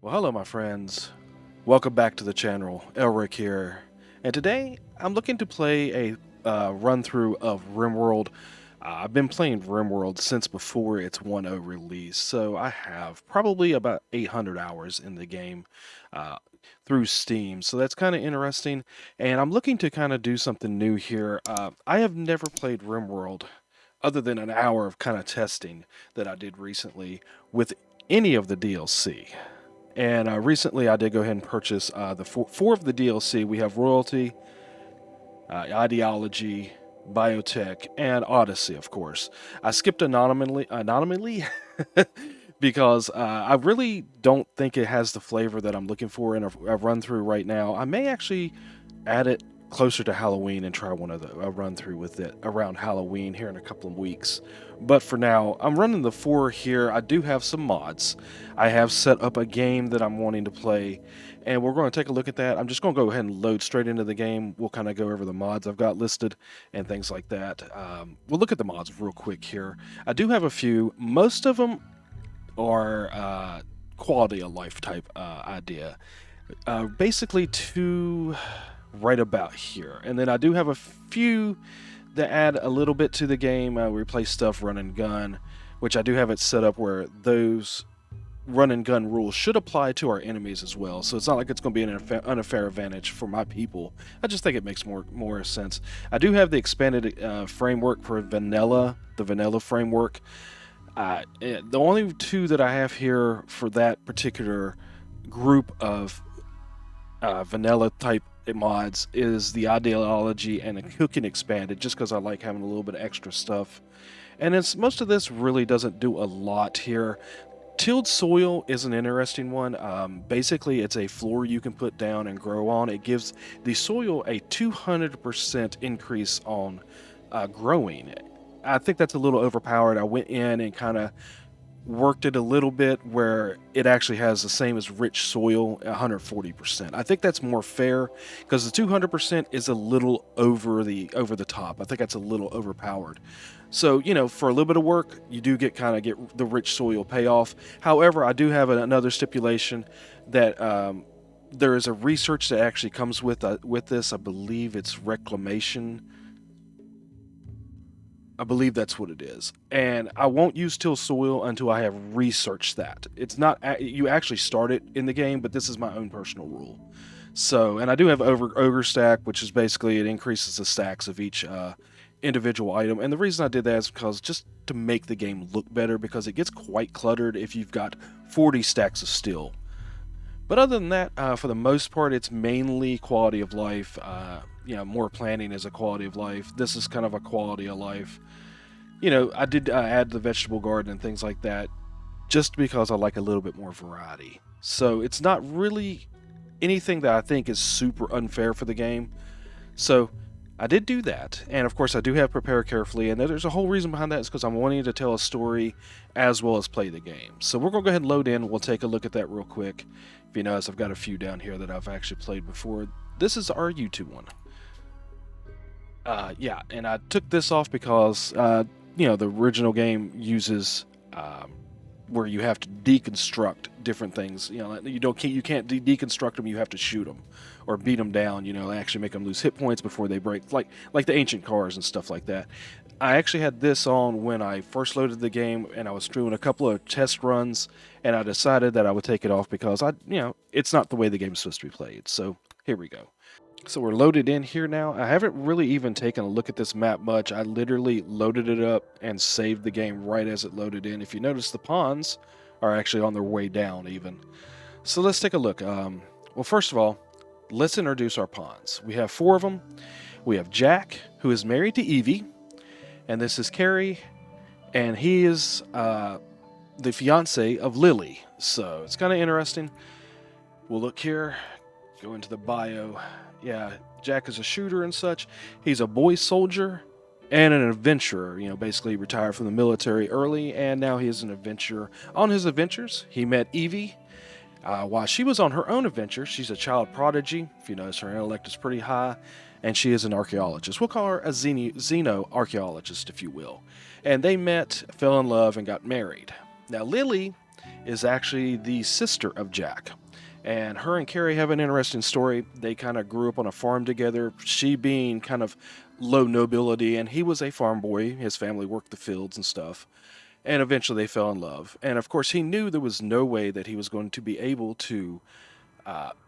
Well, hello, my friends. Welcome back to the channel. Elric here, and today I'm looking to play a run through of Rimworld. I've been playing Rimworld since before its 1.0 release, so I have probably about 800 hours in the game uh, through Steam. So that's kind of interesting, and I'm looking to kind of do something new here. I have never played Rimworld other than an hour of kind of testing that I did recently with any of the DLC. And recently, I did go ahead and purchase the four of the DLC. We have Royalty, Ideology, Biotech, and Odyssey, of course. I skipped anonymously because I really don't think it has the flavor that I'm looking for in a run through right now. I may actually add it closer to Halloween and try a run through with it around Halloween here in a couple of weeks. But for now, I'm running the 4 here. I do have some mods. I have set up a game that I'm wanting to play, and we're going to take a look at that. I'm just going to go ahead and load straight into the game. We'll kind of go over the mods I've got listed and things like that. We'll look at the mods real quick here. I do have a few. Most of them are quality of life type idea. Basically, two right about here. And then I do have a few that add a little bit to the game. Replace stuff run and gun, which I do have it set up where those run and gun rules should apply to our enemies as well. So it's not like it's going to be an unfair advantage for my people. I just think it makes more sense. I do have the expanded framework for vanilla, the vanilla framework. The only two that I have here for that particular group of vanilla type mods is the ideology and a cooking expanded, just because I like having a little bit of extra stuff. And most of this really doesn't do a lot here. Tilled soil is an interesting one. Basically, it's a floor you can put down and grow on. It gives the soil a 200% increase on growing. I think that's a little overpowered. I went in and kind of worked it a little bit where it actually has the same as rich soil, 140%. I think that's more fair because the 200% is a little over the top. I think that's a little overpowered. So, for a little bit of work, you do get the rich soil payoff. However, I do have another stipulation that there is a research that actually comes with this. I believe it's reclamation. I believe that's what it is. And I won't use till soil until I have researched that. It's not, you actually start it in the game, but this is my own personal rule. So, and I do have ogre stack, which is basically it increases the stacks of each individual item. And the reason I did that is because just to make the game look better, because it gets quite cluttered if you've got 40 stacks of steel. But other than that, for the most part, it's mainly quality of life. More planning is a quality of life. This is kind of a quality of life. I did add the vegetable garden and things like that just because I like a little bit more variety. So it's not really anything that I think is super unfair for the game. So I did do that. And of course, I do have prepare carefully. And there's a whole reason behind that is because I'm wanting to tell a story as well as play the game. So we're going to go ahead and load in. We'll take a look at that real quick. If you notice, I've got a few down here that I've actually played before. This is our YouTube one. And I took this off because, the original game uses where you have to deconstruct different things. You can't deconstruct them. You have to shoot them or beat them down. Actually make them lose hit points before they break, like the ancient cars and stuff like that. I actually had this on when I first loaded the game, and I was doing a couple of test runs, and I decided that I would take it off because it's not the way the game's supposed to be played. So here we go. So we're loaded in here now. I haven't really even taken a look at this map much. I literally loaded it up and saved the game right as it loaded in. If you notice, the pawns are actually on their way down even. So let's take a look. Well, first of all, let's introduce our pawns. We have 4 of them. We have Jack, who is married to Evie, and this is Carrie, and he is the fiance of Lily. So it's kind of interesting. We'll look here, go into the bio. Yeah, Jack is a shooter and such. He's a boy soldier and an adventurer. Basically retired from the military early, and now he is an adventurer. On his adventures, he met Evie. While she was on her own adventure, she's a child prodigy. If you notice, her intellect is pretty high, and she is an archaeologist. We'll call her a xeno-archaeologist, if you will. And they met, fell in love, and got married. Now, Lily is actually the sister of Jack. And her and Carrie have an interesting story. They kind of grew up on a farm together, she being kind of low nobility, and he was a farm boy. His family worked the fields and stuff. And eventually they fell in love. And of course, he knew there was no way that he was going to be able to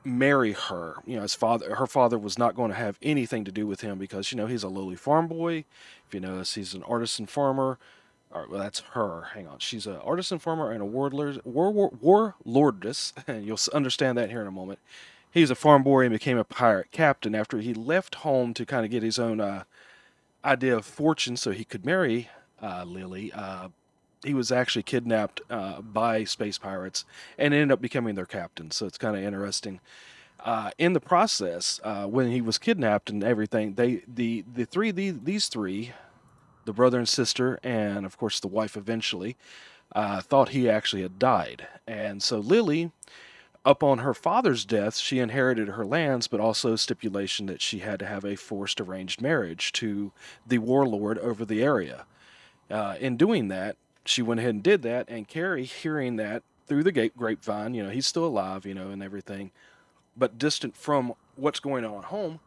marry her. Her father was not going to have anything to do with him because, he's a lowly farm boy. If you notice, he's an artisan farmer. Well, that's her. Hang on. She's an artisan farmer and a warlordess. And you'll understand that here in a moment. He was a farm boy and became a pirate captain after he left home to kind of get his own idea of fortune so he could marry Lily. He was actually kidnapped by space pirates and ended up becoming their captain. So it's kind of interesting. In the process, when he was kidnapped and everything, these three, the brother and sister, and of course the wife eventually, thought he actually had died. And so Lily, upon her father's death, she inherited her lands, but also stipulation that she had to have a forced arranged marriage to the warlord over the area. In doing that, she went ahead and did that, and Carrie, hearing that through the grapevine, he's still alive, and everything, but distant from what's going on at home,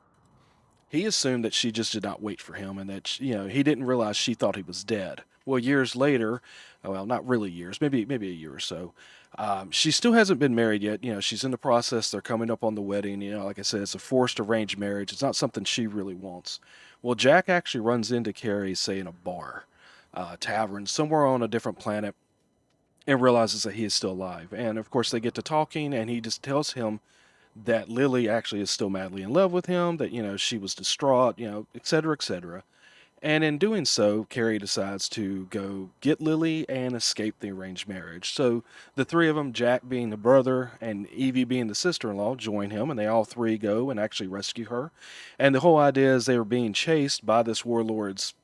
he assumed that she just did not wait for him and that, he didn't realize she thought he was dead. Well, years later, well, not really years, maybe a year or so, she still hasn't been married yet. She's in the process. They're coming up on the wedding. Like I said, it's a forced arranged marriage. It's not something she really wants. Well, Jack actually runs into Carrie, say, in a bar. Tavern somewhere on a different planet, and realizes that he is still alive. And of course they get to talking, and he just tells him that Lily actually is still madly in love with him, that she was distraught, etc., etc. And in doing so, Carrie decides to go get Lily and escape the arranged marriage. So the three of them, Jack being the brother and Evie being the sister-in-law, join him, and they all three go and actually rescue her. And the whole idea is they were being chased by this warlord's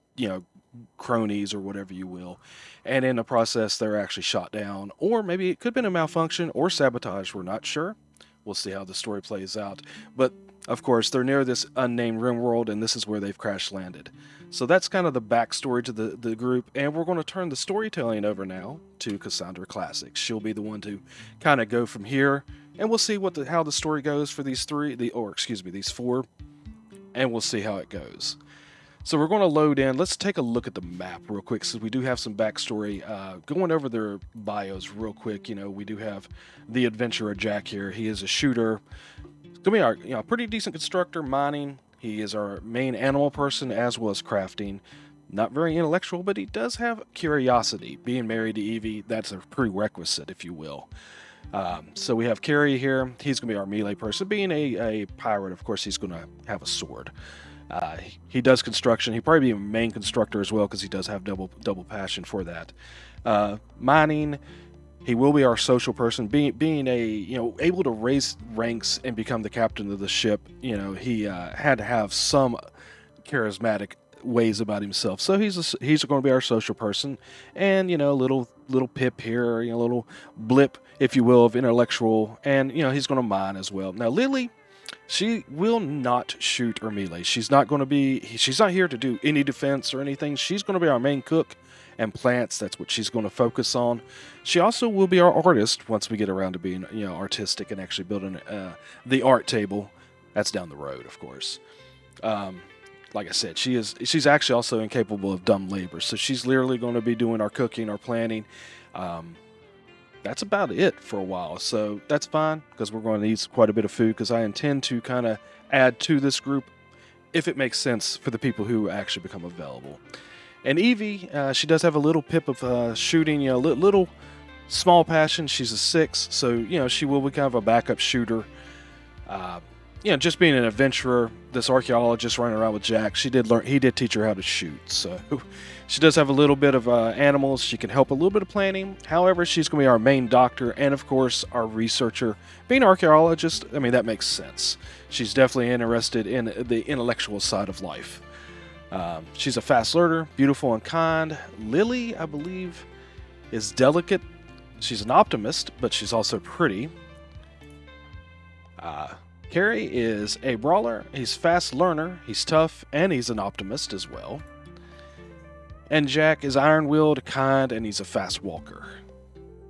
cronies or whatever you will, and in the process they're actually shot down, or maybe it could have been a malfunction or sabotage. We're not sure. We'll see how the story plays out, but of course they're near this unnamed Rimworld, and this is where they've crash landed. So that's kind of the backstory to the group, and we're going to turn the storytelling over now to Cassandra Classics. She'll be the one to kind of go from here, and we'll see how the story goes for these four, and we'll see how it goes. So we're going to load in. Let's take a look at the map real quick, since we do have some backstory. Going over their bios real quick, we do have the adventurer Jack here. He is a shooter. He's going to be our pretty decent constructor, mining. He is our main animal person, as well as crafting. Not very intellectual, but he does have curiosity. Being married to Evie, that's a prerequisite, if you will. So we have Carrie here. He's going to be our melee person. Being a pirate, of course, he's going to have a sword. He does construction. He'd probably be a main constructor as well, because he does have double passion for that. Mining, he will be our social person. Being able to raise ranks and become the captain of the ship. He had to have some charismatic ways about himself. So he's going to be our social person, and little pip here, a little blip, if you will, of intellectual, and he's going to mine as well. Now Lily, she will not shoot or melee. She's not here to do any defense or anything. She's going to be our main cook and plants. That's what she's going to focus on. She also will be our artist once we get around to being artistic and actually building the art table. That's down the road, of course. Like I said, she's actually also incapable of dumb labor. So she's literally going to be doing our cooking, our planning. That's about it for a while, so that's fine, because we're going to eat quite a bit of food, because I intend to kind of add to this group if it makes sense for the people who actually become available. And Evie, she does have a little pip of shooting, little small passion. She's a 6, so she will be kind of a backup shooter. Just being an adventurer, this archaeologist running around with Jack, he did teach her how to shoot, so she does have a little bit of animals. She can help a little bit of planning. However, she's going to be our main doctor and, of course, our researcher. Being an archaeologist, that makes sense. She's definitely interested in the intellectual side of life. She's a fast learner, beautiful and kind. Lily, I believe, is delicate. She's an optimist, but she's also pretty. Carrie is a brawler. He's a fast learner. He's tough, and he's an optimist as well. And Jack is iron-willed, kind, and he's a fast walker.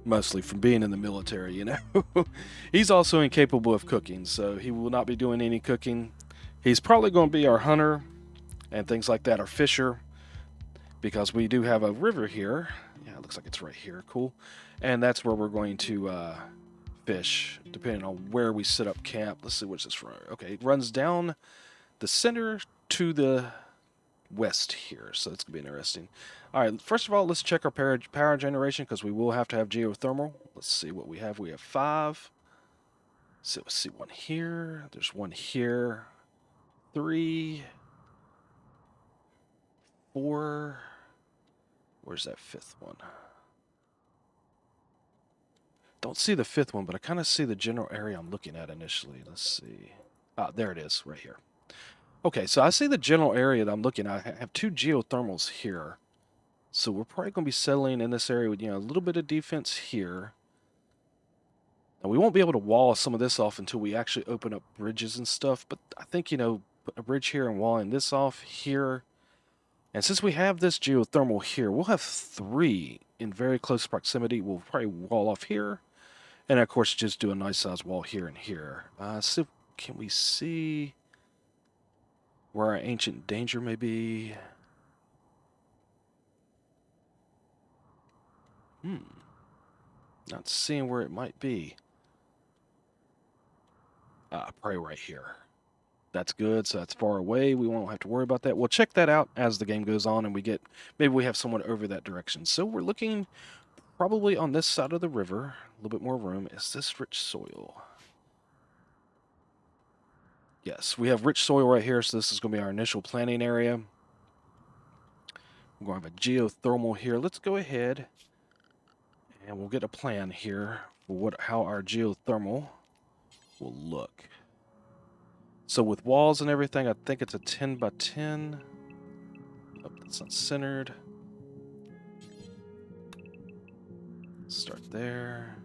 mostly from being in the military, you know. He's also incapable of cooking, so he will not be doing any cooking. He's probably going to be our hunter and things like that, our fisher, because we do have a river here. Yeah, it looks like it's right here. Cool. And that's where we're going to fish, depending on where we set up camp. Let's see what's this from. Okay, it runs down the center to the west here, so it's going to be interesting. All right, first of all, let's check our power generation, because we will have to have geothermal. Let's see what we have. We have 5. So let's see, one here. There's one here. 3, 4. Where's that 5th one? Don't see the 5th one, but I kind of see the general area I'm looking at initially. Let's see. Ah, there it is, right here. Okay, so I see the general area that I'm looking at. I have 2 geothermals here. So we're probably going to be settling in this area with, a little bit of defense here. Now, we won't be able to wall some of this off until we actually open up bridges and stuff, but I think, put a bridge here and walling this off here. And since we have this geothermal here, we'll have 3 in very close proximity. We'll probably wall off here. And, of course, just do a nice size wall here and here. So can we see where our ancient danger may be? Not seeing where it might be. Probably right here. That's good, so that's far away. We won't have to worry about that. We'll check that out as the game goes on and maybe we have someone over that direction. So we're looking probably on this side of the river. A little bit more room. Is this rich soil? Yes, we have rich soil right here, so this is going to be our initial planting area. We're going to have a geothermal here. Let's go ahead and we'll get a plan here for how our geothermal will look. So with walls and everything, I think it's a 10 by 10. Oh, that's not centered. Start there.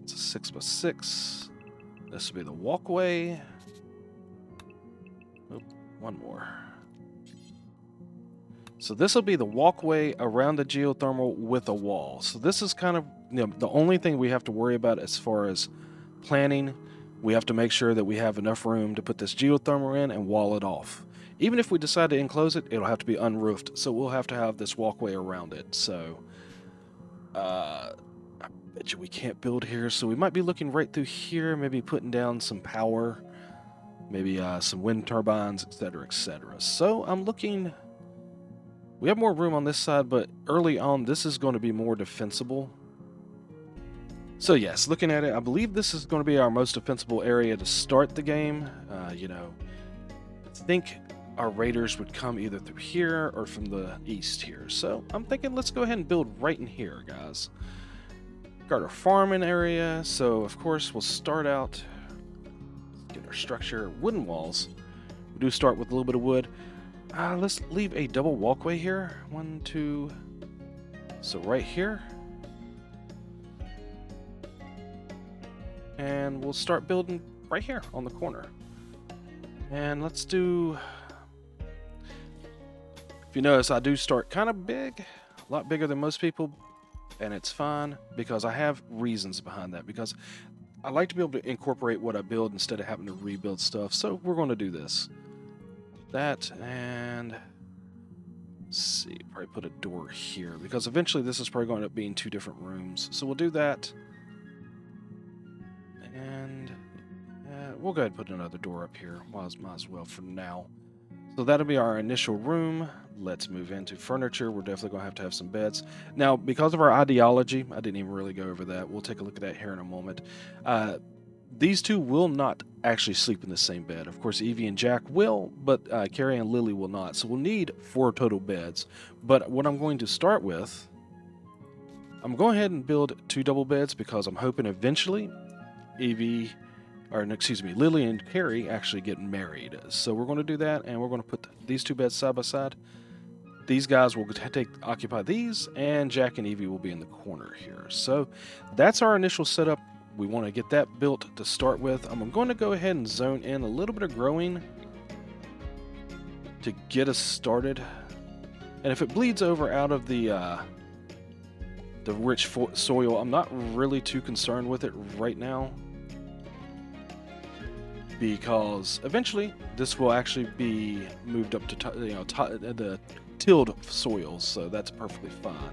It's a 6 by 6. This will be the walkway. Oh, one more. So this will be the walkway around the geothermal with a wall. So this is kind of the only thing we have to worry about as far as planning. We have to make sure that we have enough room to put this geothermal in and wall it off. Even if we decide to enclose it, it'll have to be unroofed, so we'll have to have this walkway around it. So I bet you we can't build here, so we might be looking right through here, maybe putting down some power, maybe some wind turbines, etc., etc. So I'm looking. We have more room on this side, but early on this is going to be more defensible. So yes, looking at it, I believe this is going to be our most defensible area to start the game. I think our raiders would come either through here or from the east here. So I'm thinking let's go ahead and build right in here, guys. Got our farming area, so of course we'll start out, get our structure, wooden walls. We do start with a little bit of wood. Let's leave a double walkway here. 1, 2, so right here. And we'll start building right here on the corner. And let's do, if you notice, I do start kind of big, a lot bigger than most people, and it's fine because I have reasons behind that, because I like to be able to incorporate what I build instead of having to rebuild stuff. So we're going to do this. That, and let's see, probably put a door here, because eventually this is probably going to end up being 2 different rooms. So we'll do that. And we'll go ahead and put another door up here. Might as well for now. So that'll be our initial room. Let's move into furniture. We're definitely going to have some beds. Now, because of our ideology, I didn't even really go over that. We'll take a look at that here in a moment. These 2 will not actually sleep in the same bed. Of course, Evie and Jack will, but Carrie and Lily will not. So we'll need 4 total beds. But what I'm going to start with, I'm going ahead and build 2 double beds, because I'm hoping eventually Lily and Carrie actually get married. So we're going to do that, and we're going to put these 2 beds side by side. These guys will occupy these, and Jack and Evie will be in the corner here. So that's our initial setup. We want to get that built to start with. I'm going to go ahead and zone in a little bit of growing to get us started. And if it bleeds over out of the the rich soil. I'm not really too concerned with it right now, because eventually this will actually be moved up to the tilled soils, so that's perfectly fine.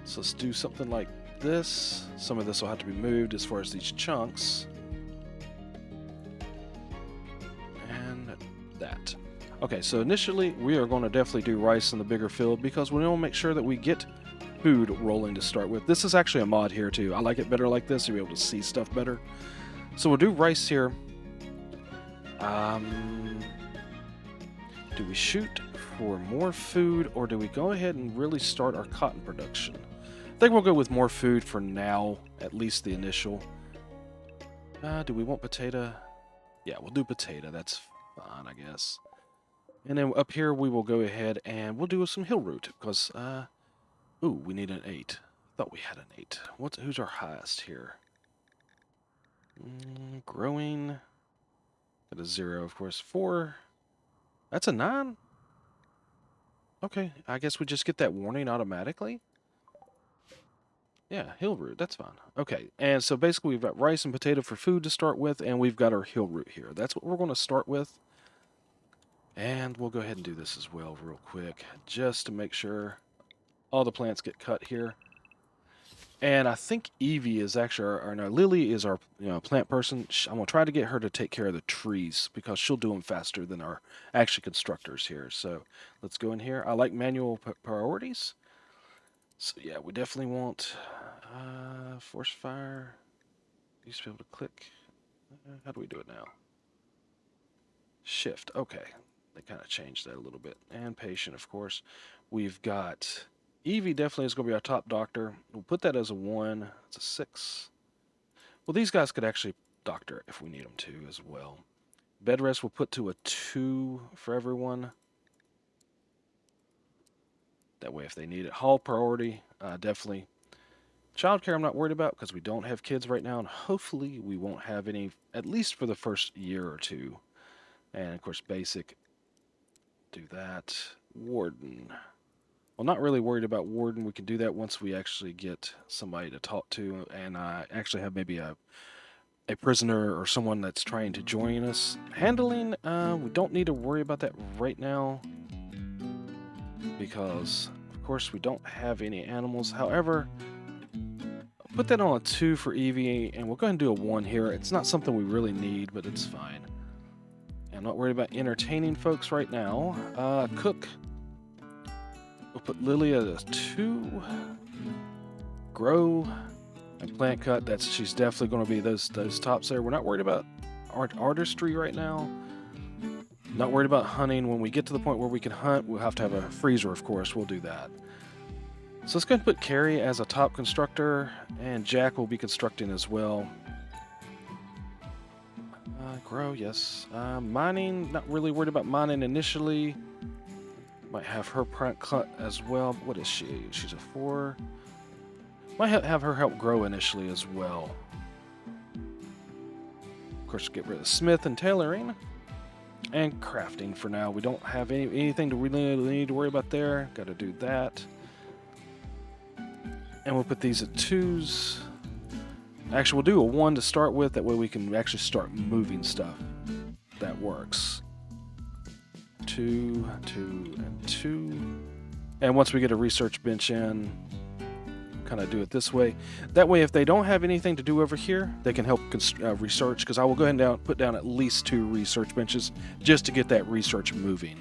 So let's do something like this. Some of this will have to be moved as far as these chunks. And that. Okay, so initially we are going to definitely do rice in the bigger field because we want to make sure that we get food rolling to start with. This is actually a mod here too. I like it better like this, you'll be able to see stuff better. So we'll do rice here. Do we shoot for more food, or do we go ahead and really start our cotton production? I think we'll go with more food for now, at least the initial. Do we want potato? Yeah, we'll do potato. That's fine, I guess. And then up here we will go ahead and we'll do some hill root because, ooh, we need an 8. Thought we had an 8. Who's our highest here? Growing. At a 0, of course. 4. That's a 9? Okay, I guess we just get that warning automatically. Yeah, hill root, that's fine. Okay, and so basically we've got rice and potato for food to start with, and we've got our hill root here. That's what we're going to start with. And we'll go ahead and do this as well real quick, just to make sure all the plants get cut here. And I think Evie is actually, or no, Lily is our plant person. I'm going to try to get her to take care of the trees because she'll do them faster than our actually constructors here. So let's go in here. I like manual priorities. So yeah, we definitely want force fire. Used to be able to click. How do we do it now? Shift. Okay. They kind of changed that a little bit. And patient, of course. We've got Evie definitely is going to be our top doctor. We'll put that as a 1. It's a 6. Well, these guys could actually doctor if we need them to as well. Bed rest we'll put to a 2 for everyone. That way if they need it. Hall priority, definitely. Childcare I'm not worried about because we don't have kids right now. And hopefully we won't have any, at least for the first year or 2. And of course basic. Do that. Warden. Well, not really worried about warden. We can do that once we actually get somebody to talk to and actually have maybe a prisoner or someone that's trying to join us. Handling, we don't need to worry about that right now because, of course, we don't have any animals. However, I'll put that on a 2 for Evie, and we'll go ahead and do a 1 here. It's not something we really need, but it's fine. I'm not worried about entertaining folks right now. Cook. We'll put Lily at a 2. Grow and plant cut. She's definitely going to be those tops there. We're not worried about artistry right now. Not worried about hunting. When we get to the point where we can hunt, we'll have to have a freezer, of course. We'll do that. So let's go ahead and put Carrie as a top constructor, and Jack will be constructing as well. Grow, yes. Mining, not really worried about mining initially. Might have her plant cut as well. What is she? She's a 4. Might have her help grow initially as well. Of course, get rid of smith and tailoring. And crafting for now. We don't have anything to really need to worry about there. Got to do that. And we'll put these at 2s. Actually, we'll do a 1 to start with. That way we can actually start moving stuff. That works. 2, 2, and 2. And once we get a research bench in, kind of do it this way. That way, if they don't have anything to do over here, they can help research, because I will go ahead and put down at least 2 research benches just to get that research moving.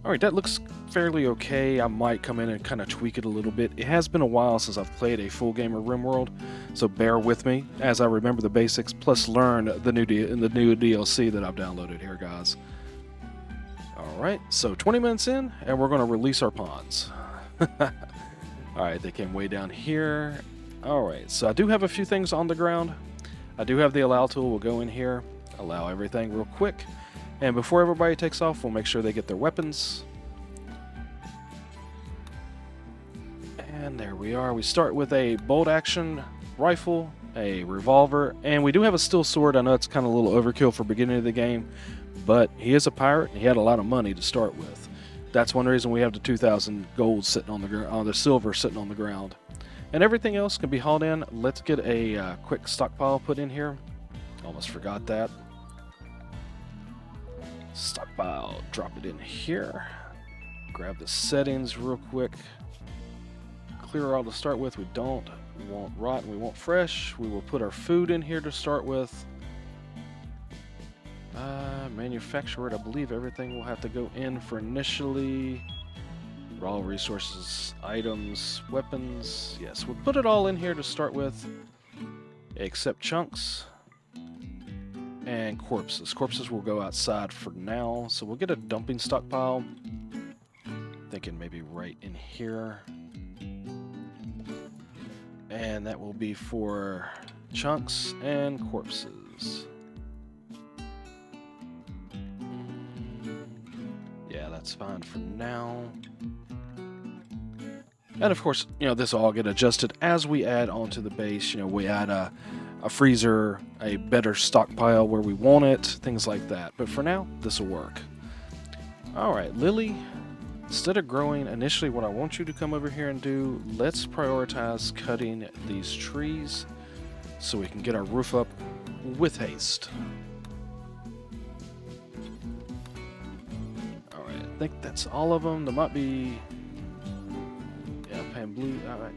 Alright, that looks fairly okay. I might come in and kind of tweak it a little bit. It has been a while since I've played a full game of Rimworld, so bear with me as I remember the basics, plus learn the new DLC that I've downloaded here, guys. Alright, so 20 minutes in, and we're going to release our pawns. Alright, they came way down here. Alright, so I do have a few things on the ground. I do have the allow tool. We'll go in here, allow everything real quick. And before everybody takes off, we'll make sure they get their weapons. And there we are. We start with a bolt action rifle, a revolver, and we do have a steel sword. I know it's kind of a little overkill for beginning of the game, but he is a pirate and he had a lot of money to start with. That's one reason we have the 2,000 gold sitting on the ground, the silver sitting on the ground. And everything else can be hauled in. Let's get a quick stockpile put in here. Almost forgot that. Stockpile, drop it in here. Grab the settings real quick. Clear all to start with. We don't want rotten, we want fresh. We will put our food in here to start with. Manufacture it. I believe everything will have to go in for initially. Raw resources, items, weapons. Yes, we'll put it all in here to start with, except chunks and corpses. Corpses will go outside for now, so we'll get a dumping stockpile. Thinking maybe right in here. And that will be for chunks and corpses. Yeah, that's fine for now. And of course, this will all get adjusted as we add onto the base. We add a freezer, a better stockpile where we want it, things like that. But for now, this will work. All right, Lily, instead of growing initially, what I want you to come over here and do, let's prioritize cutting these trees so we can get our roof up with haste. All right, I think that's all of them. There might be... and blue. All right.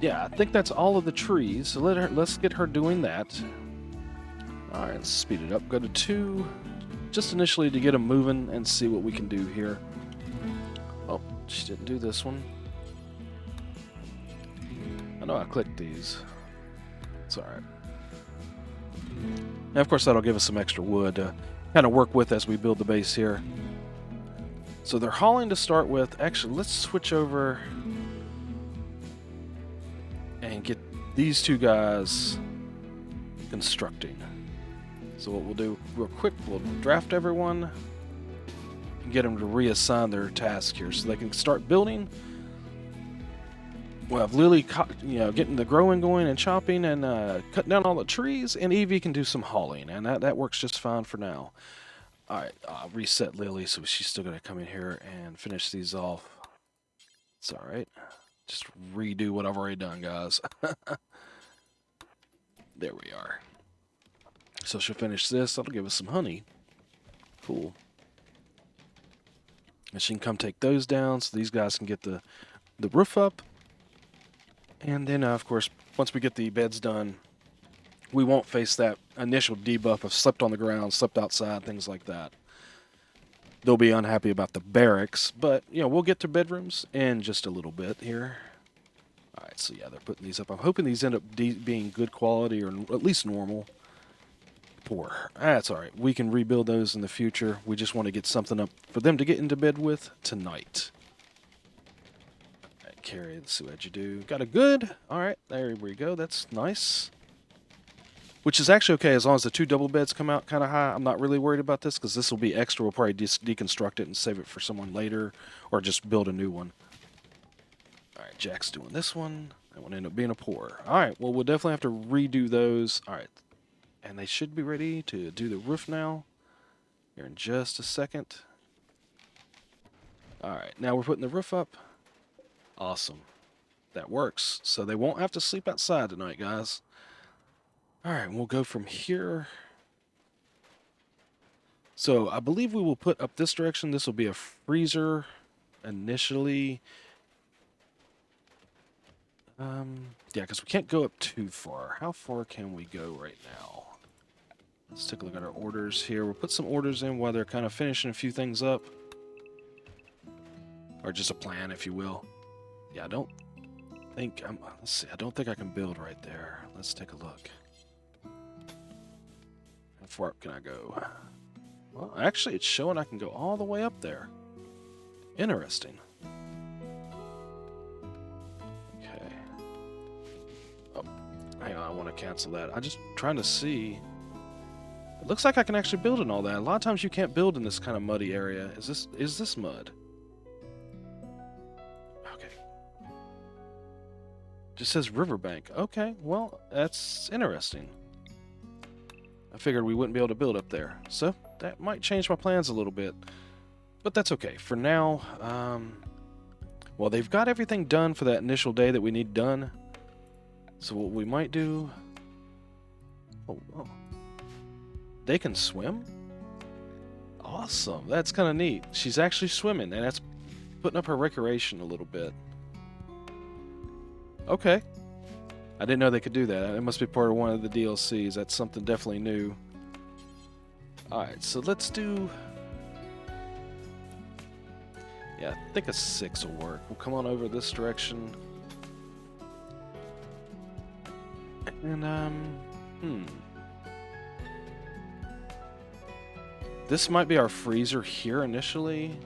Yeah, I think that's all of the trees. So let's get her doing that. All right, let's speed it up. Go to 2, just initially to get them moving and see what we can do here. Oh, she didn't do this one. I know I clicked these. It's all right. And of course, that'll give us some extra wood to kind of work with as we build the base here. So they're hauling to start with. Actually, let's switch over and get these two guys constructing. So what we'll do real quick, we'll draft everyone and get them to reassign their task here so they can start building. We'll have Lily, getting the growing going and chopping and cutting down all the trees, and Evie can do some hauling, and that works just fine for now. All right, I'll reset Lily so she's still going to come in here and finish these off. It's all right. Just redo what I've already done, guys. There we are. So she'll finish this. That'll give us some honey. Cool. And she can come take those down so these guys can get the roof up. And then, of course, once we get the beds done, we won't face that initial debuff of slept on the ground, slept outside, things like that. They'll be unhappy about the barracks, but, we'll get to bedrooms in just a little bit here. All right, so yeah, they're putting these up. I'm hoping these end up being good quality or at least normal. Poor. That's all right. We can rebuild those in the future. We just want to get something up for them to get into bed with tonight. All right, Carrie, let's see what you do. Got a good. All right, there we go. That's nice. Which is actually okay as long as the 2 double beds come out kind of high. I'm not really worried about this because this will be extra. We'll probably deconstruct it and save it for someone later or just build a new one. All right, Jack's doing this one. That one ended up being a pour. All right, well, we'll definitely have to redo those. All right, and they should be ready to do the roof now here in just a second. All right, now we're putting the roof up. Awesome. That works. So they won't have to sleep outside tonight, guys. All right, we'll go from here. So I believe we will put up this direction. This will be a freezer initially. Yeah, because we can't go up too far. How far can we go right now? Let's take a look at our orders here. We'll put some orders in while they're kind of finishing a few things up. Or just a plan, if you will. Yeah, I don't think let's see. I don't think I can build right there. Let's take a look. How far up can I go? Well, actually, it's showing I can go all the way up there. Interesting. Okay. Oh, hang on. I want to cancel that. I'm just trying to see. It looks like I can actually build in all that. A lot of times you can't build in this kind of muddy area. Is this mud? Okay. Just says riverbank. Okay, well, that's interesting. I figured we wouldn't be able to build up there. So, that might change my plans a little bit. But that's okay. For now, well, they've got everything done for that initial day that we need done. So what we might do... Oh. They can swim? Awesome. That's kind of neat. She's actually swimming, and that's putting up her recreation a little bit. Okay. I didn't know they could do that. It must be part of one of the DLCs. That's something definitely new. Alright, so let's do... Yeah, I think a 6 will work. We'll come on over this direction. And, this might be our freezer here initially.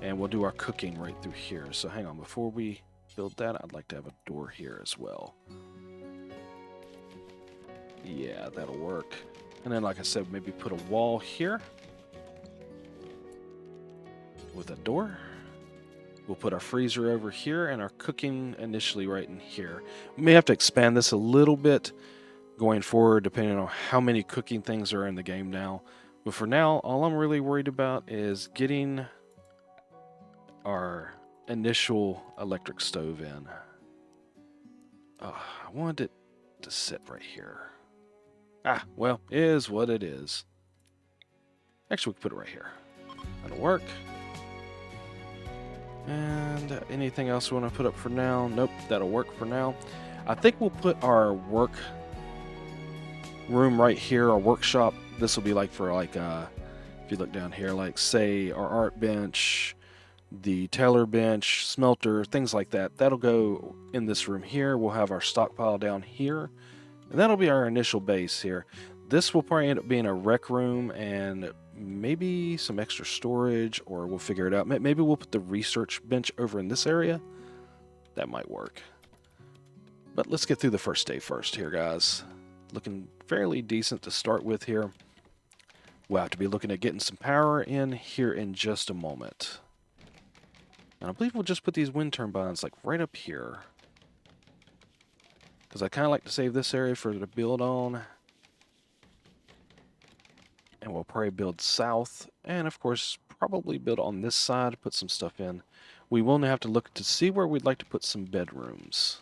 And we'll do our cooking right through here. So hang on, before we build that, I'd like to have a door here as well. Yeah, that'll work. And then, like I said, maybe put a wall here with a door. We'll put our freezer over here and our cooking initially right in here. We may have to expand this a little bit going forward, depending on how many cooking things are in the game now. But for now, all I'm really worried about is getting our initial electric stove in. I wanted it to sit right here. Ah, well, it is what it is. Actually, we can put it right here. That'll work. And anything else we want to put up for now? Nope, that'll work for now. I think we'll put our work room right here, our workshop. This will be like for like, if you look down here, like say our art bench, the tailor bench, smelter, things like that. That'll go in this room here. We'll have our stockpile down here. And that'll be our initial base here. This will probably end up being a rec room and maybe some extra storage, or we'll figure it out. Maybe we'll put the research bench over in this area. That might work. But let's get through the first day first here, guys. Looking fairly decent to start with here. We'll have to be looking at getting some power in here in just a moment. And I believe we'll just put these wind turbines like right up here, because I kind of like to save this area for to build on. And we'll probably build south, and of course probably build on this side, put some stuff in. We will now have to look to see where we'd like to put some bedrooms.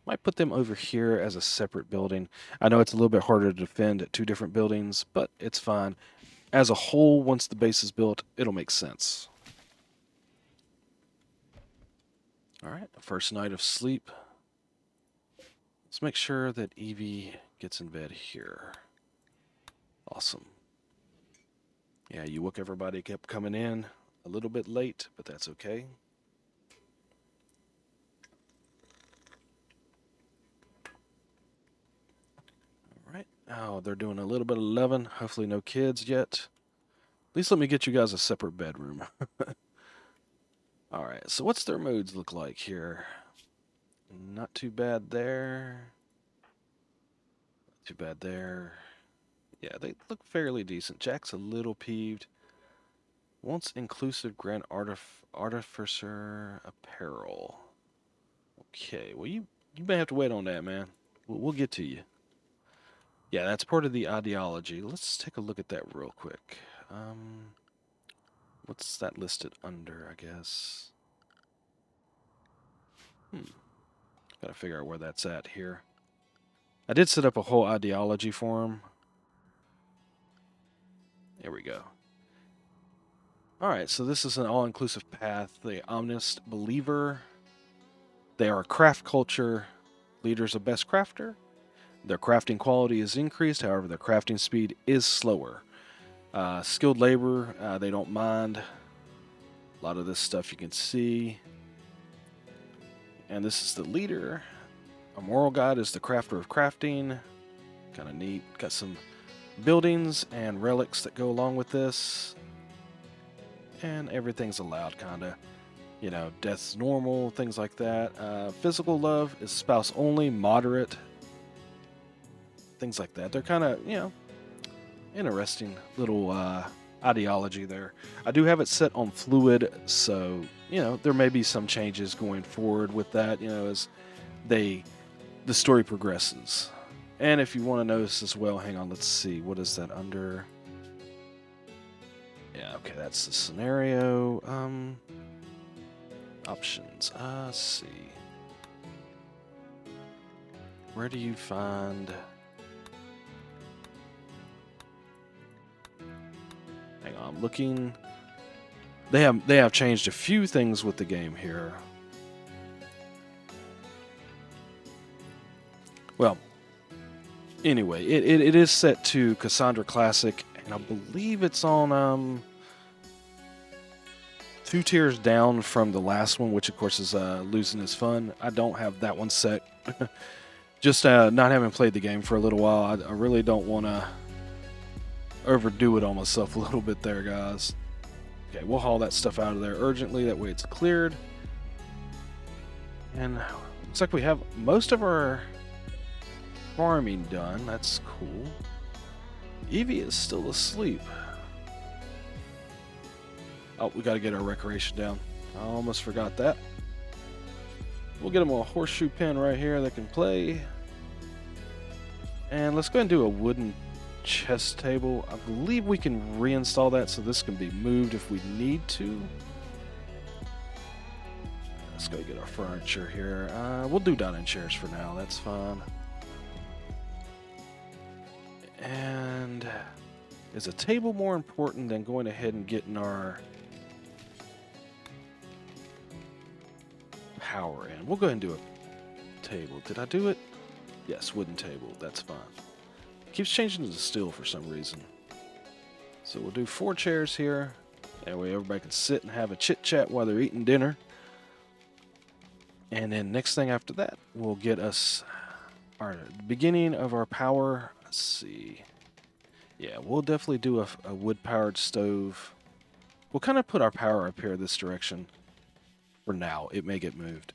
Might put them over here as a separate building. I know it's a little bit harder to defend at two different buildings, but it's fine. As a whole, once the base is built, it'll make sense. Alright, first night of sleep. Let's make sure that Evie gets in bed here. Awesome. Yeah, you woke everybody, kept coming in a little bit late, but that's okay. Alright, oh, they're doing a little bit of 11. Hopefully no kids yet. At least let me get you guys a separate bedroom. Alright, so what's their moods look like here? Not too bad there. Not too bad there. Yeah, they look fairly decent. Jack's a little peeved. Wants inclusive Grand Artificer apparel. Okay, well you may have to wait on that, man. We'll get to you. Yeah, that's part of the ideology. Let's take a look at that real quick. What's that listed under, I guess? Gotta figure out where that's at here. I did set up a whole ideology for him. There we go. Alright, so this is an all-inclusive path. The Omnist Believer. They are a craft culture. Leaders of best crafter. Their crafting quality is increased, however their crafting speed is slower. Skilled labor, they don't mind. A lot of this stuff you can see. And this is the leader. A moral guide is the crafter of crafting. Kind of neat. Got some buildings and relics that go along with this. And everything's allowed, kind of. You know, death's normal, things like that. Physical love is spouse only, moderate. Things like that. They're kind of, you know, interesting little ideology there. I do have it set on fluid, so, you know, there may be some changes going forward with that, you know, as the story progresses. And if you want to notice as well, hang on, let's see, what is that under? Yeah, okay, that's the scenario. Options. Let's see. Where do you find... Hang on, I'm looking. They have changed a few things with the game here. Well, anyway, it is set to Cassandra Classic, and I believe it's on 2 tiers down from the last one, which of course is Losing is Fun. I don't have that one set. Just not having played the game for a little while, I really don't want to overdo it on myself a little bit there, guys. Okay, we'll haul that stuff out of there urgently, that way it's cleared. And looks like we have most of our farming done. That's cool. Evie is still asleep. Oh, we got to get our recreation down. I almost forgot that. We'll get him a horseshoe pin right here that can play. And let's go ahead and do a wooden chest table. I believe we can reinstall that so this can be moved if we need to. Let's go get our furniture here. We'll do dining chairs for now. That's fine. And is a table more important than going ahead and getting our power in? We'll go ahead and do a table. Did I do it? Yes, wooden table. That's fine. It keeps changing to steel for some reason. So we'll do 4 chairs here. That way everybody can sit and have a chit chat while they're eating dinner. And then next thing after that, we'll get us our beginning of our power. Let's see. Yeah, we'll definitely do a wood-powered stove. We'll kind of put our power up here this direction. For now, it may get moved.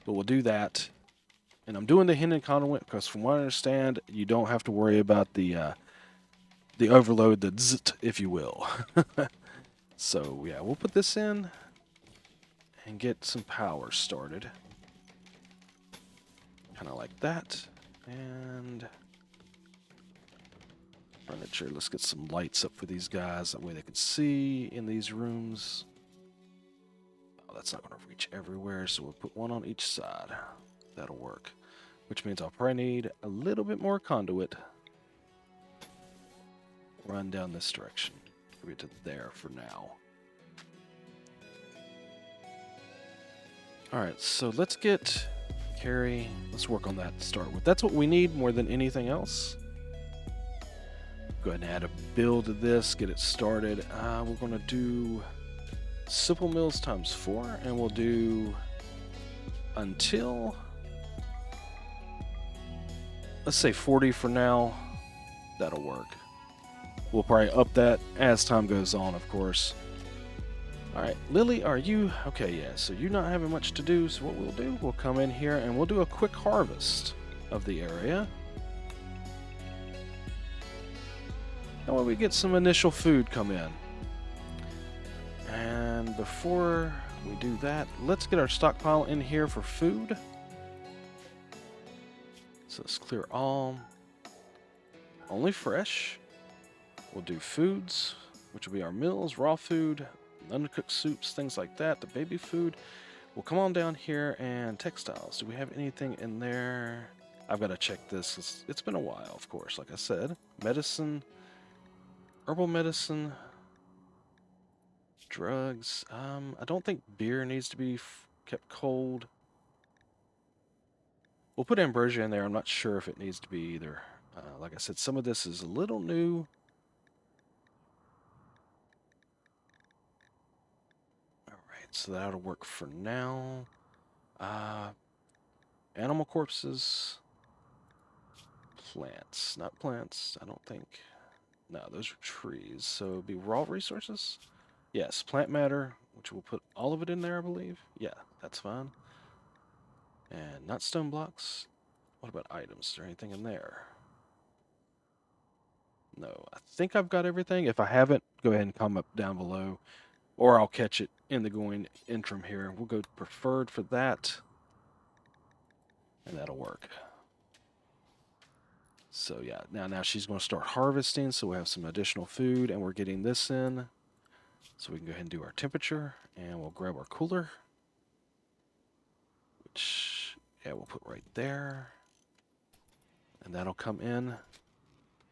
But we'll do that. And I'm doing the hidden conduit because from what I understand, you don't have to worry about the overload, the zzzt, if you will. So, yeah, we'll put this in and get some power started. Kind of like that. And furniture. Let's get some lights up for these guys. That way they can see in these rooms. Oh, that's not going to reach everywhere, so we'll put one on each side. That'll work. Which means I'll probably need a little bit more conduit. Run down this direction. Get to there for now. Alright, so let's get Carrie. Let's work on that to start with. That's what we need more than anything else. Go ahead and add a build to this, get it started. We're going to do simple mills times 4, and we'll do until, let's say 40 for now. That'll work. We'll probably up that as time goes on, of course. Alright, Lily, are you... Okay, yeah, so you're not having much to do, so what we'll do, we'll come in here and we'll do a quick harvest of the area. That way we get some initial food come in. And before we do that, let's get our stockpile in here for food. So let's clear all. Only fresh. We'll do foods, which will be our meals, raw food, undercooked soups, things like that, the baby food. We'll come on down here and textiles. Do we have anything in there? I've got to check this. It's been a while, of course, like I said. Medicine, herbal medicine, drugs. I don't think beer needs to be kept cold. We'll put ambrosia in there. I'm not sure if it needs to be either. Like I said, some of this is a little new. Alright, so that'll work for now. Animal corpses. Plants. Not plants, I don't think. No, those are trees. So it'll be raw resources? Yes, plant matter, which we'll put all of it in there, I believe. Yeah, that's fine. And not stone blocks. What about items? Is there anything in there? No, I think I've got everything. If I haven't, go ahead and comment down below. Or I'll catch it in the going interim here. We'll go preferred for that. And that'll work. So yeah, now she's going to start harvesting, so we have some additional food, and we're getting this in. So we can go ahead and do our temperature, and we'll grab our cooler, which, yeah, we'll put right there. And that'll come in.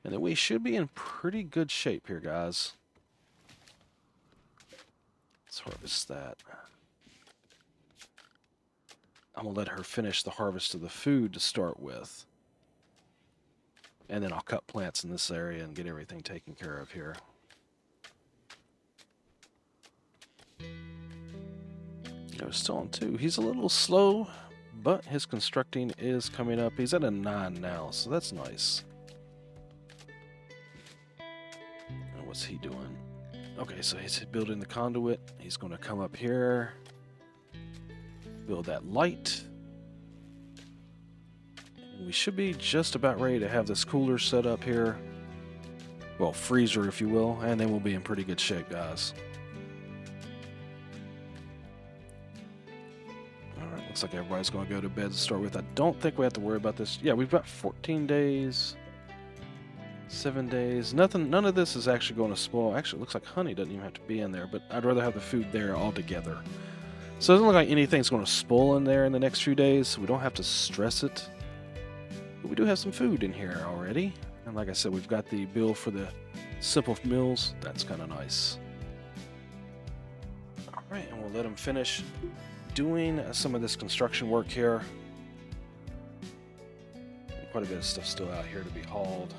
And then we should be in pretty good shape here, guys. Let's harvest that. I'm going to let her finish the harvest of the food to start with. And then I'll cut plants in this area and get everything taken care of here. We're still on 2. He's a little slow, but his constructing is coming up. He's at a 9 now, so that's nice. And what's he doing? Okay, so he's building the conduit. He's going to come up here, build that light. And we should be just about ready to have this cooler set up here. Well, freezer, if you will, and then we'll be in pretty good shape, guys. Alright, looks like everybody's going to go to bed to start with. I don't think we have to worry about this. Yeah, we've got 14 days. 7 days. None of this is actually going to spoil. Actually, it looks like honey doesn't even have to be in there, but I'd rather have the food there all together. So it doesn't look like anything's going to spoil in there in the next few days, so we don't have to stress it. But we do have some food in here already. And like I said, we've got the bill for the simple meals. That's kind of nice. Alright, and we'll let them finish doing some of this construction work here. Quite a bit of stuff still out here to be hauled.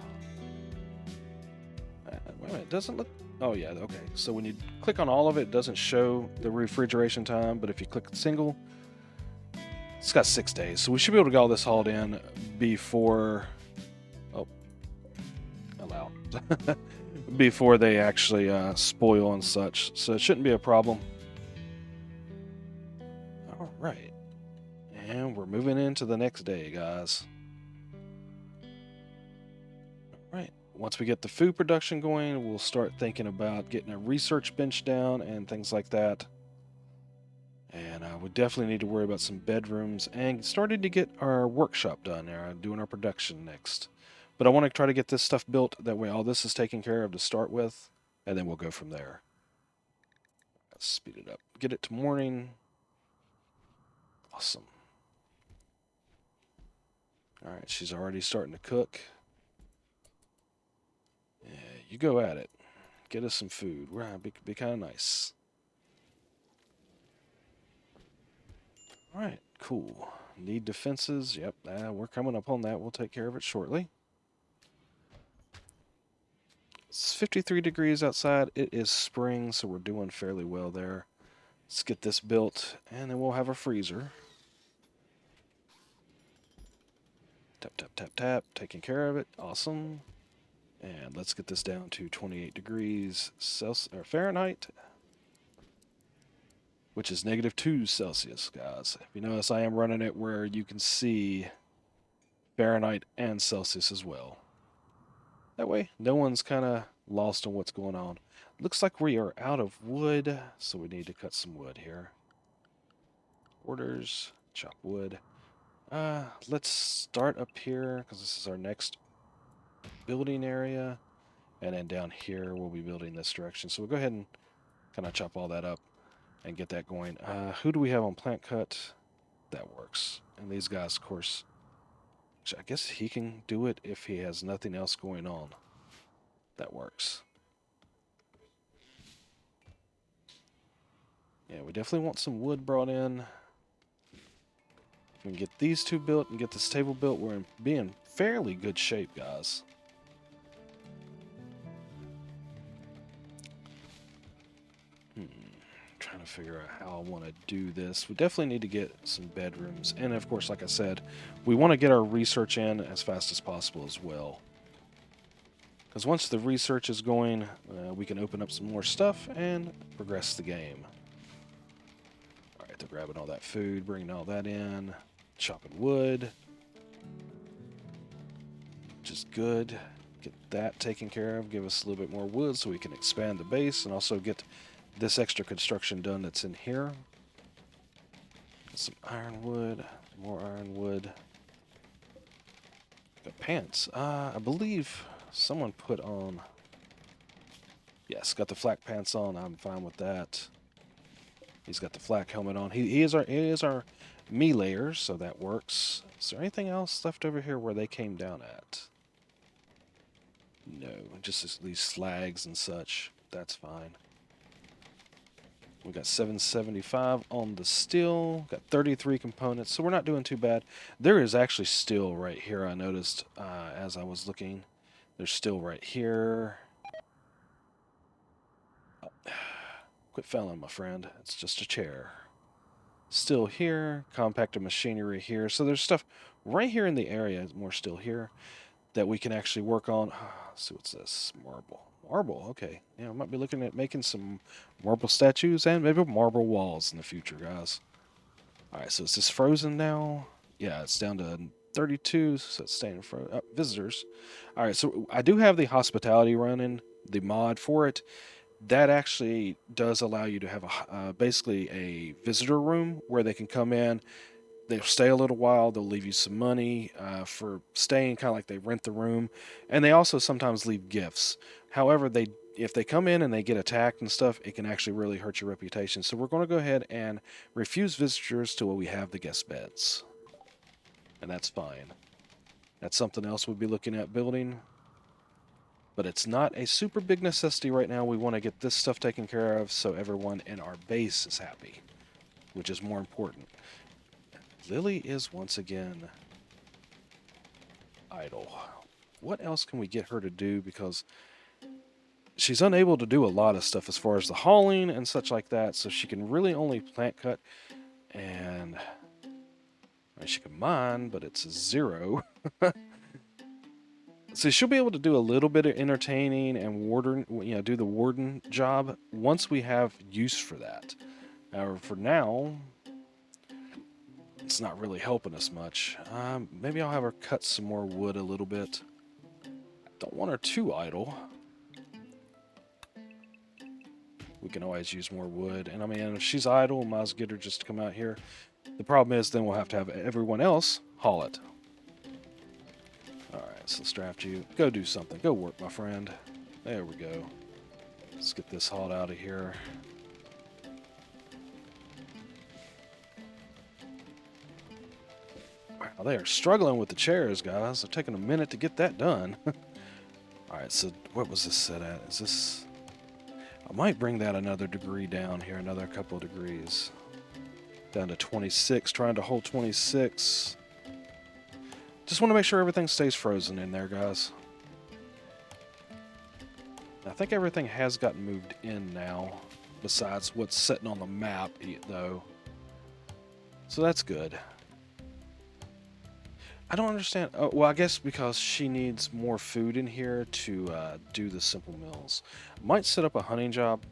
Wait a minute, it doesn't look... Oh yeah, okay. So when you click on all of it, it doesn't show the refrigeration time, but if you click single, it's got 6 days. So we should be able to get all this hauled in before... Oh. Allow. Before they actually spoil and such. So it shouldn't be a problem. Alright. And we're moving into the next day, guys. Alright. Once we get the food production going, we'll start thinking about getting a research bench down and things like that. And we definitely need to worry about some bedrooms and starting to get our workshop done there, doing our production next. But I want to try to get this stuff built, that way all this is taken care of to start with, and then we'll go from there. Let's speed it up. Get it to morning. Awesome. Alright, she's already starting to cook. Yeah, you go at it. Get us some food. We're gonna be kind of nice. Alright, cool. Need defenses. Yep, we're coming up on that. We'll take care of it shortly. It's 53 degrees outside. It is spring, so we're doing fairly well there. Let's get this built, and then we'll have a freezer. Tap, tap, tap, tap. Taking care of it. Awesome. And let's get this down to 28 degrees Celsius, or Fahrenheit, which is -2 Celsius, guys. If you notice, I am running it where you can see Fahrenheit and Celsius as well. That way, no one's kind of lost on what's going on. Looks like we are out of wood, so we need to cut some wood here. Orders, chop wood. Let's start up here, because this is our next building area, and then down here we'll be building this direction. So we'll go ahead and kind of chop all that up and get that going. Who do we have on plant cut? That works. And these guys, of course, I guess he can do it if he has nothing else going on. That works. Yeah, we definitely want some wood brought in. If we can get these two built and get this table built, we're in fairly good shape, guys. Trying to figure out how I want to do this. We definitely need to get some bedrooms. And of course, like I said, we want to get our research in as fast as possible as well. Because once the research is going, we can open up some more stuff and progress the game. Alright, they're grabbing all that food, bringing all that in, chopping wood, which is good. Get that taken care of, give us a little bit more wood so we can expand the base and also get this extra construction done that's in here. Got some ironwood, more ironwood. Got pants. I believe someone put on Yes, got the flak pants on. I'm fine with that. He's got the flak helmet on. He is our meleeer, so that works. Is there anything else left over here where they came down at? No, just these slags and such. That's fine. We got 775 on the steel. Got 33 components, so we're not doing too bad. There is actually steel right here. I noticed as I was looking. There's steel right here. Oh. Quit fouling, my friend. It's just a chair. Still here. Compacted machinery here. So there's stuff right here in the area. More still here that we can actually work on. Let's see, what's this? Marble. Marble, okay. Yeah, I might be looking at making some marble statues and maybe marble walls in the future, guys. Alright, so is this frozen now? Yeah, it's down to 32, so it's staying frozen. Visitors. Alright, so I do have the hospitality running, the mod for it. That actually does allow you to have basically a visitor room where they can come in. They'll stay a little while. They'll leave you some money for staying, kind of like they rent the room, and they also sometimes leave gifts. However, if they come in and they get attacked and stuff, it can actually really hurt your reputation. So we're going to go ahead and refuse visitors till we have the guest beds, and that's fine. That's something else we'll be looking at building, but it's not a super big necessity right now. We want to get this stuff taken care of so everyone in our base is happy, which is more important. Lily is once again idle. What else can we get her to do? Because she's unable to do a lot of stuff as far as the hauling and such like that, so she can really only plant cut, and I mean, she can mine, but it's a 0. So she'll be able to do a little bit of entertaining and warden, do the warden job once we have use for that. However, for now, it's not really helping us much. Maybe I'll have her cut some more wood a little bit. Don't want her too idle. We can always use more wood. And I mean, if she's idle, we might as well get her just to come out here. The problem is then we'll have to have everyone else haul it. Alright, so let's draft you. Go do something. Go work, my friend. There we go. Let's get this hauled out of here. Wow, they are struggling with the chairs, guys. They're taking a minute to get that done. Alright, so what was this set at? Is this... I might bring that another degree down here, another couple of degrees. Down to 26, trying to hold 26. Just want to make sure everything stays frozen in there, guys. I think everything has gotten moved in now, besides what's sitting on the map, though. So that's good. I don't understand. Oh, well, I guess because she needs more food in here to do the simple meals. Might set up a hunting job.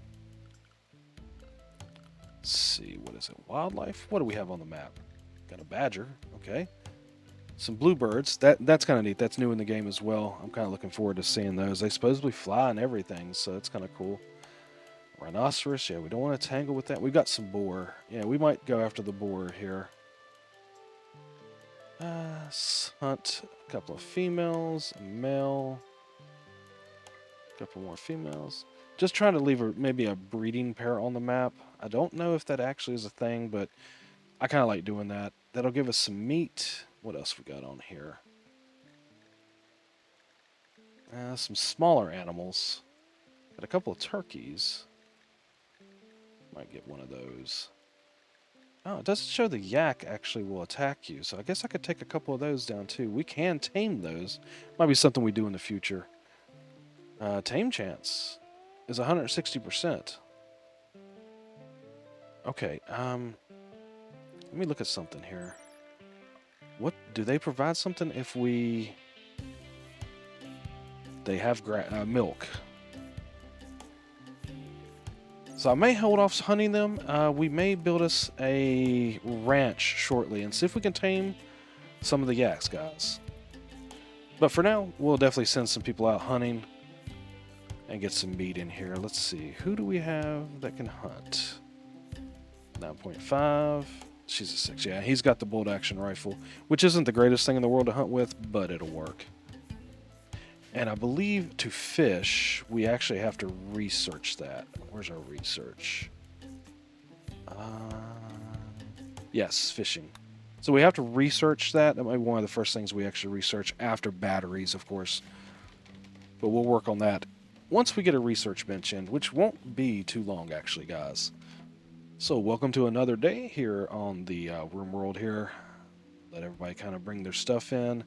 Let's see, what is it? Wildlife? What do we have on the map? Got a badger. Okay. Some bluebirds. That's kind of neat. That's new in the game as well. I'm kind of looking forward to seeing those. They supposedly fly and everything, so it's kind of cool. Rhinoceros. Yeah, we don't want to tangle with that. We've got some boar. Yeah, we might go after the boar here. Hunt a couple of females, a male, a couple more females. Just trying to leave maybe a breeding pair on the map. I don't know if that actually is a thing, but I kind of like doing that. That'll give us some meat. What else we got on here? Some smaller animals. Got a couple of turkeys. Might get one of those. Oh, it doesn't show the yak actually will attack you, so I guess I could take a couple of those down too. We can tame those. Might be something we do in the future. Tame chance is 160%. Okay, let me look at something here. What do they provide something if we... They have milk. So I may hold off hunting them. We may build us a ranch shortly and see if we can tame some of the yaks, guys. But for now, we'll definitely send some people out hunting and get some meat in here. Let's see. Who do we have that can hunt? 9.5. She's a 6. Yeah, he's got the bolt action rifle, which isn't the greatest thing in the world to hunt with, but it'll work. And I believe to fish, we actually have to research that. Where's our research? Yes, fishing. So we have to research that. That might be one of the first things we actually research after batteries, of course. But we'll work on that once we get a research bench in, which won't be too long, actually, guys. So welcome to another day here on the Rimworld here. Let everybody kind of bring their stuff in.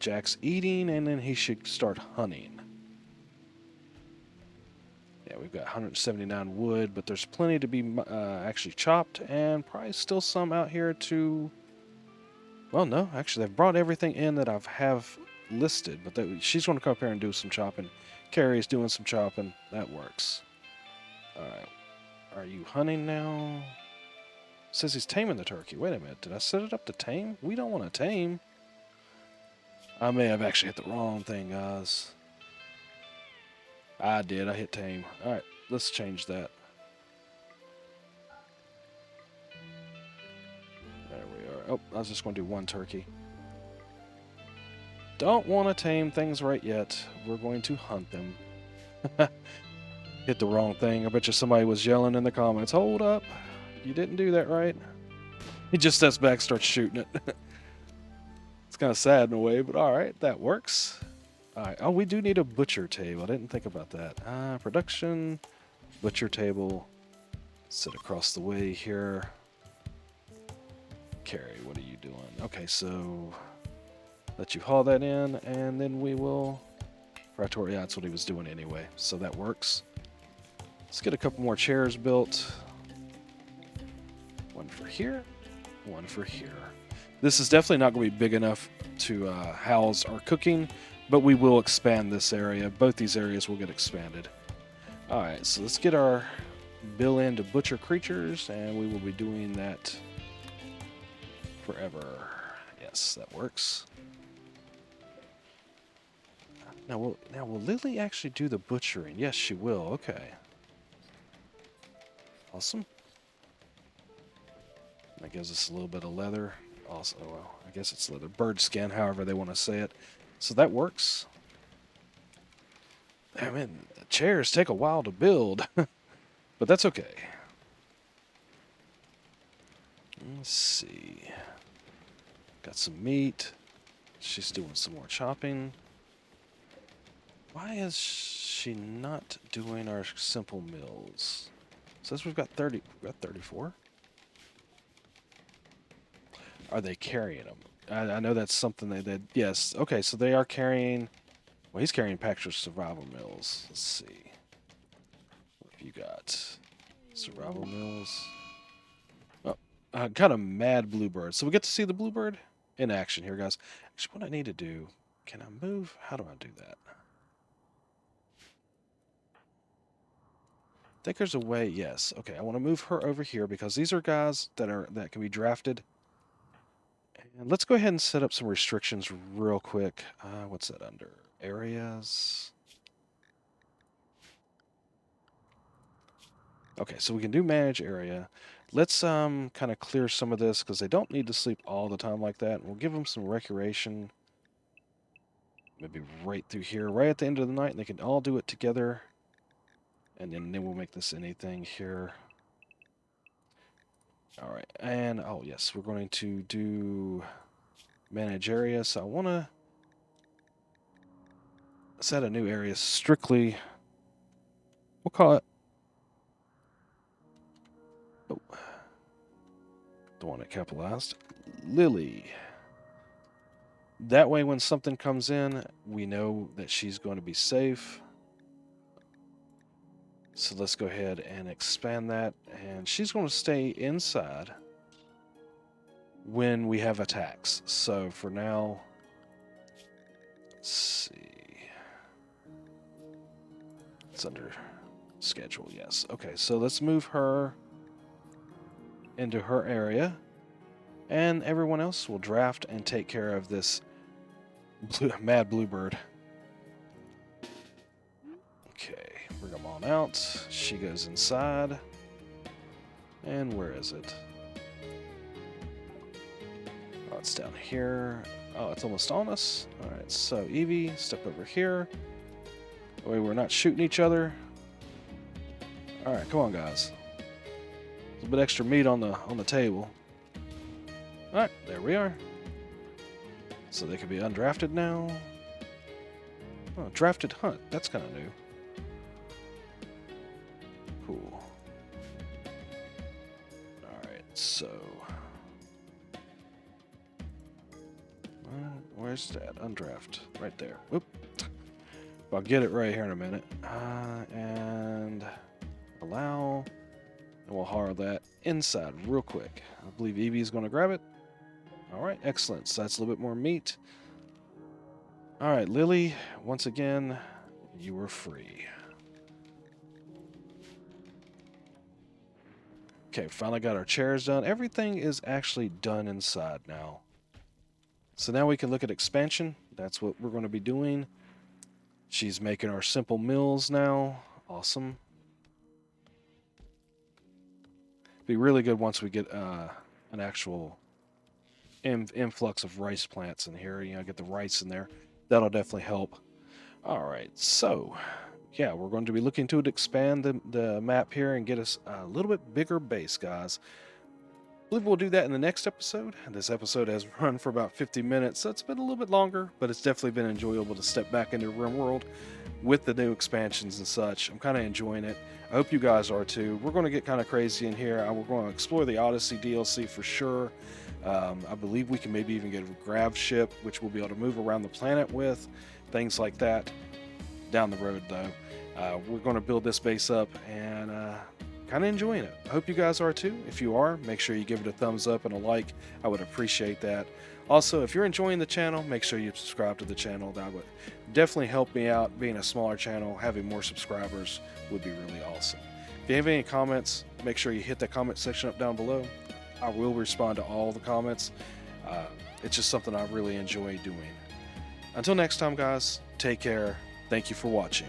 Jack's eating, and then he should start hunting. Yeah, we've got 179 wood, but there's plenty to be actually chopped, and probably still some out here to... Well, no, actually, they've brought everything in that have listed, but she's going to come up here and do some chopping. Carrie's doing some chopping. That works. Alright. Are you hunting now? Says he's taming the turkey. Wait a minute. Did I set it up to tame? We don't want to tame. I may have actually hit the wrong thing, guys. I did. I hit tame. Alright, let's change that. There we are. Oh, I was just going to do one turkey. Don't want to tame things right yet. We're going to hunt them. Hit the wrong thing. I bet you somebody was yelling in the comments, "Hold up. You didn't do that right." He just steps back, starts shooting it. It's kind of sad in a way, but alright, that works. Alright, oh, we do need a butcher table. I didn't think about that. Production, butcher table. Sit across the way here. Carrie, what are you doing? Okay, so let you haul that in, and then we will... Yeah, that's what he was doing anyway, so that works. Let's get a couple more chairs built. One for here, one for here. This is definitely not going to be big enough to house our cooking, but we will expand this area. Both these areas will get expanded. Alright, so let's get our bill in to butcher creatures, and we will be doing that forever. Yes, that works. Now will Lily actually do the butchering? Yes, she will. Okay. Awesome. That gives us a little bit of leather. Also, well, I guess it's leather. Bird skin, however they want to say it. So that works. I mean, the chairs take a while to build. But that's okay. Let's see. Got some meat. She's doing some more chopping. Why is she not doing our simple meals? Says we've got 30. We've got 34. Are they carrying them? I know that's something they did. Yes. Okay, so they are carrying... Well, he's carrying packs of survival meals. Let's see. What have you got? Survival meals. Oh, got a mad bluebird. So we get to see the bluebird in action here, guys. Actually, what I need to do... Can I move? How do I do that? I think there's a way, yes. Okay, I want to move her over here because these are guys that can be drafted. And let's go ahead and set up some restrictions real quick. What's that under? Areas. Okay, so we can do manage area. Let's kind of clear some of this because they don't need to sleep all the time like that. We'll give them some recreation. Maybe right through here, right at the end of the night, and they can all do it together. And then we'll make this anything here. Alright, and oh yes, we're going to do manage area. So I want to set a new area strictly. We'll call it... Oh, the one that capitalized. Lily. That way when something comes in, we know that she's going to be safe. So let's go ahead and expand that. And she's going to stay inside when we have attacks. So for now, let's see. It's under schedule, yes. Okay, so let's move her into her area. And everyone else will draft and take care of this mad bluebird. Okay. Bring them on out. She goes inside. And where is it? Oh, it's down here. Oh, it's almost on us. All right, so Evie, step over here. That way we're not shooting each other. All right, come on, guys. A little bit extra meat on the table. All right, there we are. So they can be undrafted now. Oh, drafted hunt. That's kind of new. Cool. Alright, so... where's that? Undraft. Right there. Whoop. I'll get it right here in a minute. And... allow... and we'll hire that inside real quick. I believe Evie's going to grab it. Alright, excellent. So that's a little bit more meat. Alright, Lily, once again, you are free. Okay, finally got our chairs done. Everything is actually done inside now. So now we can look at expansion. That's what we're going to be doing. She's making our simple meals now. Awesome. Be really good once we get an actual influx of rice plants in here. You know, get the rice in there. That'll definitely help. All right, so yeah, we're going to be looking to expand the map here and get us a little bit bigger base, guys. I believe we'll do that in the next episode. This episode has run for about 50 minutes, so it's been a little bit longer, but it's definitely been enjoyable to step back into Rimworld with the new expansions and such. I'm kind of enjoying it. I hope you guys are too. We're going to get kind of crazy in here. We're going to explore the Odyssey DLC for sure. I believe we can maybe even get a grav ship, which we'll be able to move around the planet with, things like that. Down the road, though, we're going to build this base up and kind of enjoying it. I hope you guys are too. If you are, make sure you give it a thumbs up and a like. I would appreciate that. Also, if you're enjoying the channel, make sure you subscribe to the channel. That would definitely help me out. Being a smaller channel, having more subscribers would be really awesome. If you have any comments, make sure you hit the comment section up down below. I will respond to all the comments. It's just something I really enjoy doing. Until next time, guys, take care. Thank you for watching.